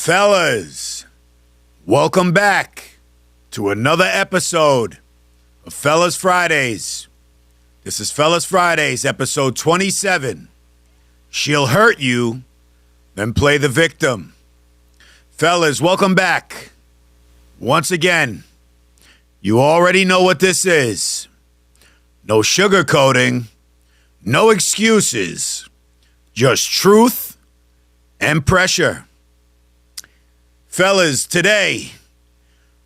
Fellas, welcome back to another episode of Fellas Fridays. This is Fellas Fridays, episode 27. She'll hurt you, then play the victim. Fellas, welcome back. Once again, you already know what this is. No sugarcoating, no excuses, just truth and pressure. Fellas, today,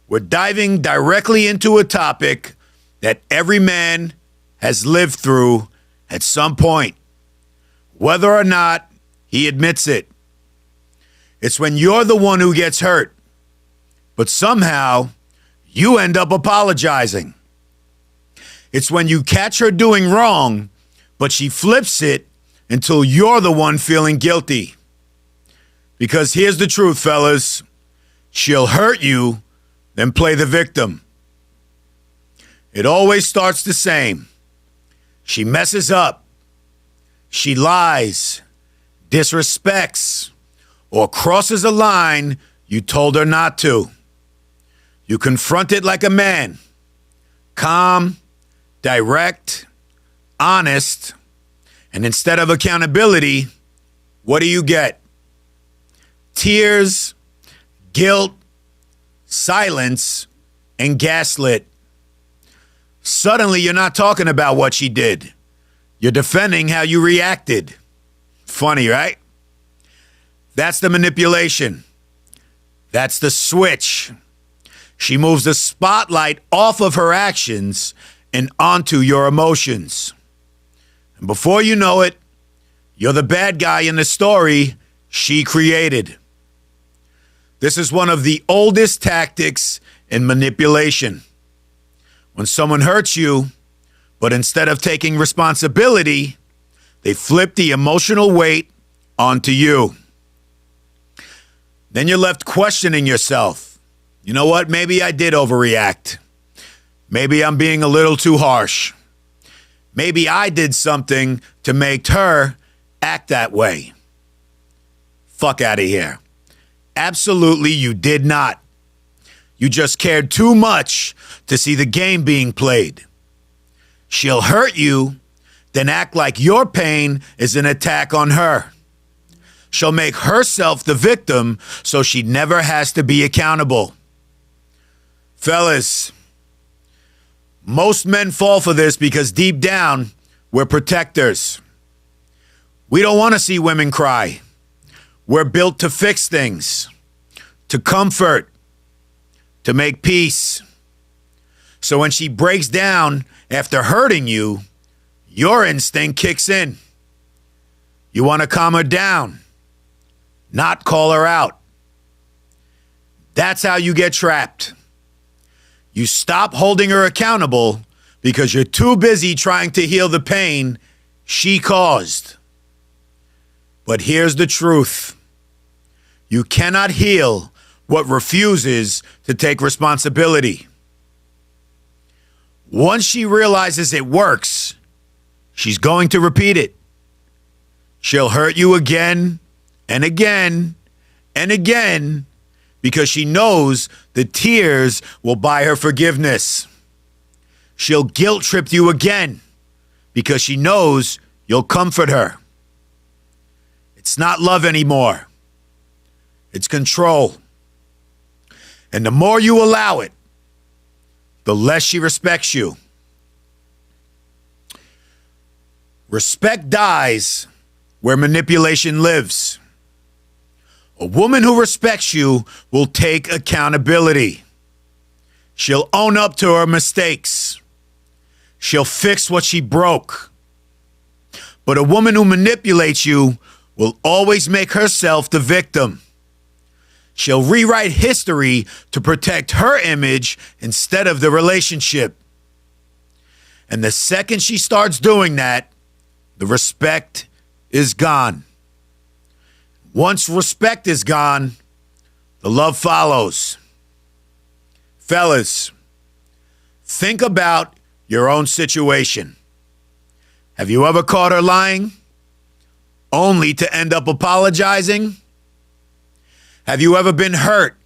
we're diving directly into a topic that every man has lived through at some point, whether or not he admits it. It's when you're the one who gets hurt, but somehow you end up apologizing. It's when you catch her doing wrong, but she flips it until you're the one feeling guilty. Because here's the truth, fellas. She'll hurt you, then play the victim. It always starts the same. She messes up. She lies, disrespects, or crosses a line you told her not to. You confront it like a man. Calm, direct, honest, and instead of accountability, what do you get? Tears, guilt, silence, and gaslit. Suddenly, you're not talking about what she did. You're defending how you reacted. Funny, right? That's the manipulation. That's the switch. She moves the spotlight off of her actions and onto your emotions. And before you know it, you're the bad guy in the story she created. This is one of the oldest tactics in manipulation. When someone hurts you, but instead of taking responsibility, they flip the emotional weight onto you. Then you're left questioning yourself. You know what? Maybe I did overreact. Maybe I'm being a little too harsh. Maybe I did something to make her act that way. Fuck out of here. Absolutely, you did not. You just cared too much to see the game being played. She'll hurt you, then act like your pain is an attack on her. She'll make herself the victim so she never has to be accountable. Fellas, most men fall for this because deep down, we're protectors. We don't want to see women cry. We're built to fix things, to comfort, to make peace. So when she breaks down after hurting you, your instinct kicks in. You want to calm her down, not call her out. That's how you get trapped. You stop holding her accountable because you're too busy trying to heal the pain she caused. But here's the truth. You cannot heal what refuses to take responsibility. Once she realizes it works, she's going to repeat it. She'll hurt you again and again and again because she knows the tears will buy her forgiveness. She'll guilt trip you again because she knows you'll comfort her. It's not love anymore. It's control. And the more you allow it, the less she respects you. Respect dies where manipulation lives. A woman who respects you will take accountability. She'll own up to her mistakes. She'll fix what she broke. But a woman who manipulates you will always make herself the victim. She'll rewrite history to protect her image instead of the relationship. And the second she starts doing that, the respect is gone. Once respect is gone, the love follows. Fellas, think about your own situation. Have you ever caught her lying, only to end up apologizing? Have you ever been hurt,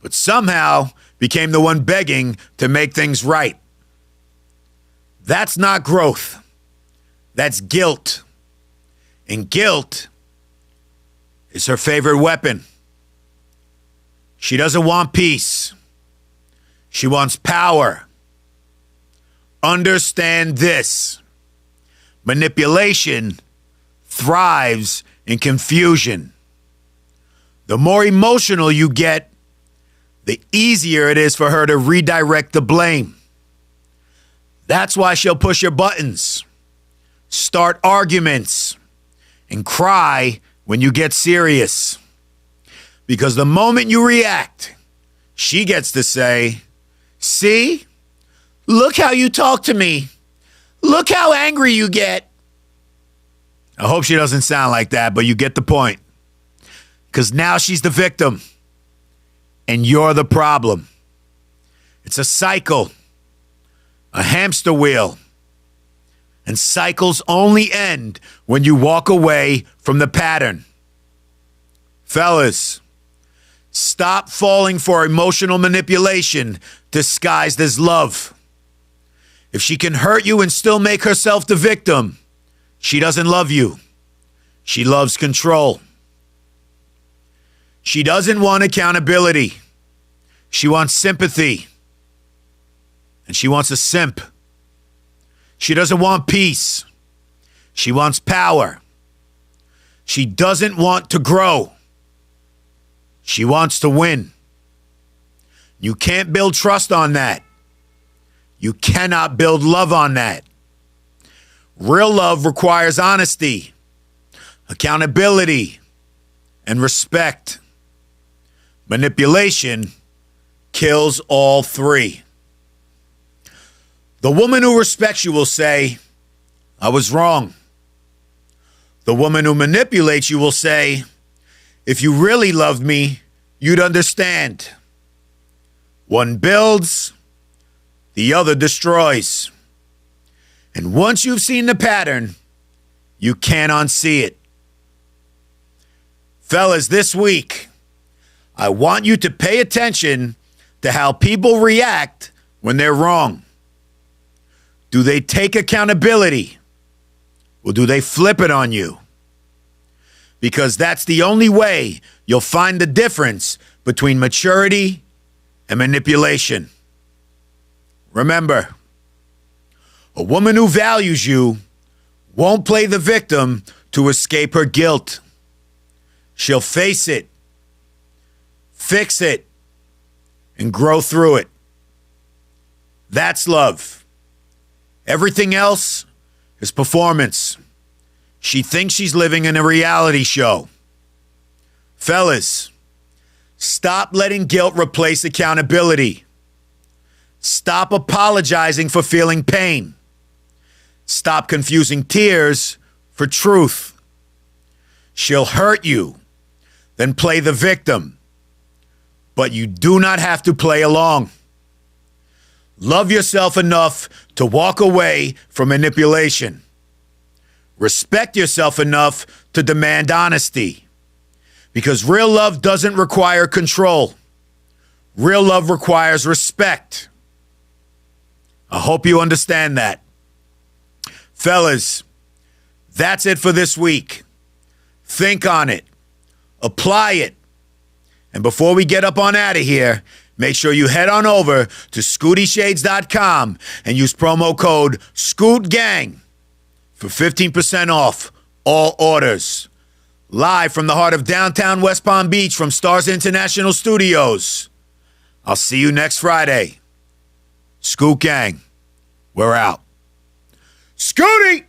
but somehow became the one begging to make things right? That's not growth. That's guilt. And guilt is her favorite weapon. She doesn't want peace. She wants power. Understand this. Manipulation thrives in confusion. The more emotional you get, the easier it is for her to redirect the blame. That's why she'll push your buttons, start arguments, and cry when you get serious. Because the moment you react, she gets to say, "See? Look how you talk to me. Look how angry you get." I hope she doesn't sound like that, but you get the point. Because now she's the victim, and you're the problem. It's a cycle, a hamster wheel. And cycles only end when you walk away from the pattern. Fellas, stop falling for emotional manipulation disguised as love. If she can hurt you and still make herself the victim, she doesn't love you. She loves control. She doesn't want accountability. She wants sympathy. And she wants a simp. She doesn't want peace. She wants power. She doesn't want to grow. She wants to win. You can't build trust on that. You cannot build love on that. Real love requires honesty, accountability, and respect. Manipulation kills all three. The woman who respects you will say, "I was wrong." The woman who manipulates you will say, "If you really loved me, you'd understand." One builds, the other destroys. And once you've seen the pattern, you can't unsee it. Fellas, this week, I want you to pay attention to how people react when they're wrong. Do they take accountability, or do they flip it on you? Because that's the only way you'll find the difference between maturity and manipulation. Remember, a woman who values you won't play the victim to escape her guilt. She'll face it, fix it, and grow through it. That's love. Everything else is performance. She thinks she's living in a reality show. Fellas, stop letting guilt replace accountability. Stop apologizing for feeling pain. Stop confusing tears for truth. She'll hurt you, then play the victim. But you do not have to play along. Love yourself enough to walk away from manipulation. Respect yourself enough to demand honesty. Because real love doesn't require control. Real love requires respect. I hope you understand that. Fellas, that's it for this week. Think on it. Apply it. And before we get up on out of here, make sure you head on over to ScootyShades.com and use promo code ScootGang for 15% off all orders. Live from the heart of downtown West Palm Beach from Stars International Studios. I'll see you next Friday. Scoot Gang, we're out. Scooty!